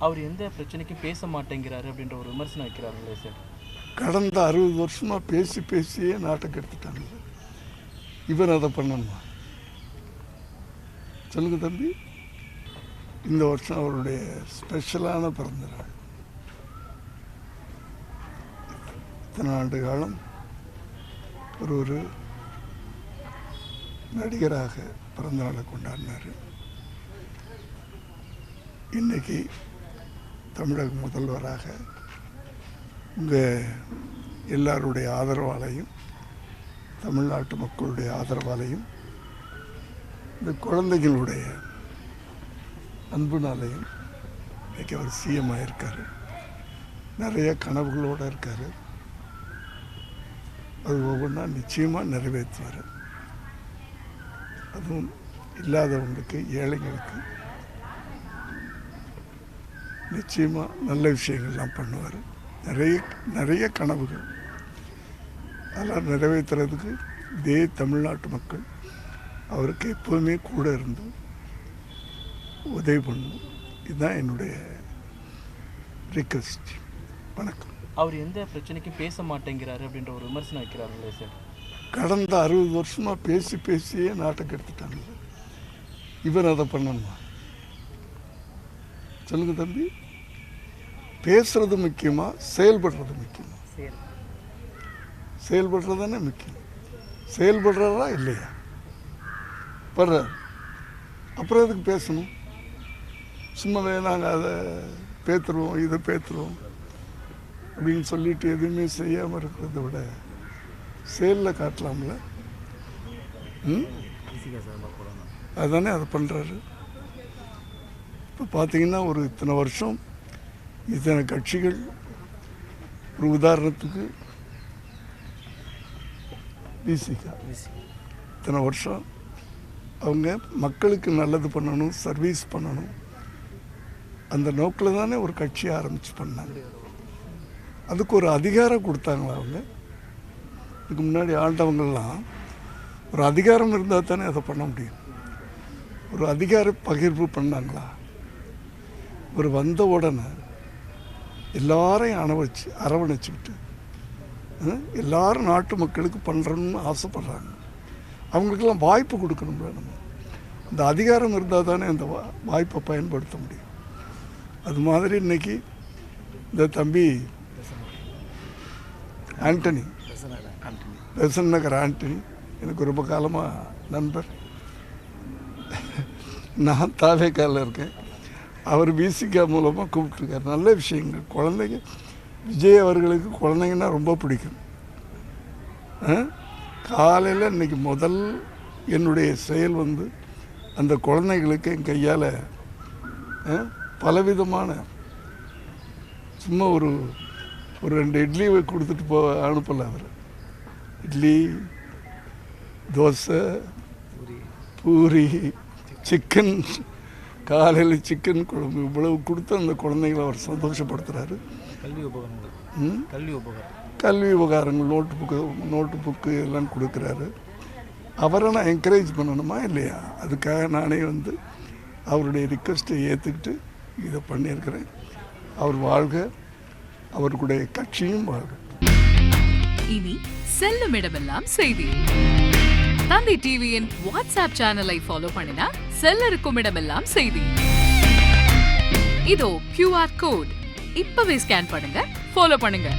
அவர் எந்த பிரச்சனைக்கும் பேச மாட்டேங்கிறாரு அப்படின்ற ஒரு விமர்சனம் வைக்கிறார்களே சார். கடந்த 60 வருஷமாக பேசியே நாட்டுக்கு எடுத்துட்டாங்க. இவர் அதை பண்ணணுமா? சொல்லுங்க தம்பி. இந்த வருஷம் அவருடைய ஸ்பெஷலான பிறந்த நாள். இத்தனை ஆண்டு காலம் ஒரு நடிகராக பிறந்த நாளை கொண்டாடினார். இன்னைக்கு தமிழக முதல்வராக உங்கள் எல்லாருடைய ஆதரவாலையும் தமிழ்நாட்டு மக்களுடைய ஆதரவாலையும் இந்த குழந்தைகளுடைய அன்புனாலையும் இன்றைக்கி அவர் சிஎம் ஆகியிருக்காரு. நிறைய கனவுகளோடு இருக்கார். அது ஒவ்வொன்றா நிச்சயமாக நிறைவேற்றுவார். அதுவும் இல்லாதவங்களுக்கு, ஏழைங்களுக்கு நிச்சயமாக நல்ல விஷயங்கள்லாம் பண்ணுவார். நிறைய கனவுகள் அதெல்லாம் நிறைவேற்றுறதுக்கு இதே தமிழ்நாட்டு மக்கள் அவருக்கு எப்போதுமே கூட இருந்து உதவி பண்ணணும். இதுதான் என்னுடைய ரிக்வெஸ்ட். வணக்கம். அவர் எந்த பிரச்சனைக்கும் பேச மாட்டேங்கிறாரு அப்படின்ற ஒரு விமர்சனம் வைக்கிறார்களே சார். கடந்த 60 வருஷமாக பேசியே நாட்டுக்கு எடுத்துட்டாங்க. இவர் அதை பண்ணணுமா? சொல்லுங்க தம்பி. பேசுறது முக்கியமா, செயல்படுறது முக்கியமா? செயல்படுறது தானே முக்கியம். செயல்படுறதா இல்லையா? படுறார். அப்புறம் எதுக்கு பேசணும்? சும்மாவே நாங்கள் அதை பேத்துருவோம், இதை பேத்துருவோம் அப்படின்னு சொல்லிட்டு எதுவுமே செய்யாமல் இருக்கிறத விட செயலில் காட்டலாம்ல. அதுதானே அதை பண்ணுறாரு. இப்போ பார்த்தீங்கன்னா ஒரு இத்தனை வருஷம் இத்தனை கட்சிகள், ஒரு உதாரணத்துக்கு பிசிகா இத்தனை வருஷம் அவங்க மக்களுக்கு நல்லது பண்ணணும், சர்வீஸ் பண்ணணும், அந்த நோக்கில் தானே ஒரு கட்சியை ஆரம்பித்து பண்ணாங்க. அதுக்கு ஒரு அதிகாரம் கொடுத்தாங்களா அவங்க? இதுக்கு முன்னாடி ஆண்டவங்கள்லாம் ஒரு அதிகாரம் இருந்தால் தானே அதை பண்ண முடியும். ஒரு அதிகார பகிர்வு பண்ணாங்களா? ஒரு வந்த உடனே எல்லாரையும் அரவணைச்சிக்கிட்டு எல்லாரும் நாட்டு மக்களுக்கு பண்ணுறணும்னு ஆசைப்படுறாங்க. அவங்களுக்கெல்லாம் வாய்ப்பு கொடுக்கணும்ல. நம்ம அந்த அதிகாரம் இருந்தால் தானே அந்த வாய்ப்பை பயன்படுத்த முடியும். அது மாதிரி இன்னைக்கு இந்த தம்பி ஆண்டனி, பெசன்ட் நகர் ஆண்டனி எனக்கு ரொம்ப காலமாக நண்பர். நான் தாவேக்காலில் இருக்கேன். அவர் பிசிகா மூலமாக கூப்பிட்டுருக்கார். நல்ல விஷயங்கள். குழந்தைங்க, விஜய் அவர்களுக்கு குழந்தைங்கன்னா ரொம்ப பிடிக்கும். காலையில் இன்றைக்கி முதல் என்னுடைய செயல் அந்த குழந்தைகளுக்கு என் கையால் பலவிதமான சும்மா ஒரு 2 இட்லியை கொடுத்துட்டு அனுப்பலை. அவர் இட்லி, தோசை, பூரி, சிக்கன், காலையில் சிக்கன் குழம்பு இவ்வளவு கொடுத்து அந்த குழந்தைகளை அவர் சந்தோஷப்படுத்துகிறாரு. கல்வி உபகாரங்கள் நோட்டு புக்கு எல்லாம் கொடுக்குறாரு. அவரை நான் என்கரேஜ் பண்ணணுமா இல்லையா? அதுக்காக நானே அவருடைய ரிக்வெஸ்ட்டை ஏற்றுக்கிட்டு இதை பண்ணியிருக்கிறேன். அவர் வாழ்க, அவருடைய கட்சியும் வாழ்க. இனி செல்லும் இடமெல்லாம் செய்தி. தந்தி டிவியின் வாட்ஸ்அப் சேனலை ஃபாலோ பண்ணினா செல்ல இருக்கும் இடமெல்லாம் செய்தி. இதோ QR கோட் இப்பவே ஸ்கேன் பண்ணுங்க, ஃபாலோ பண்ணுங்க.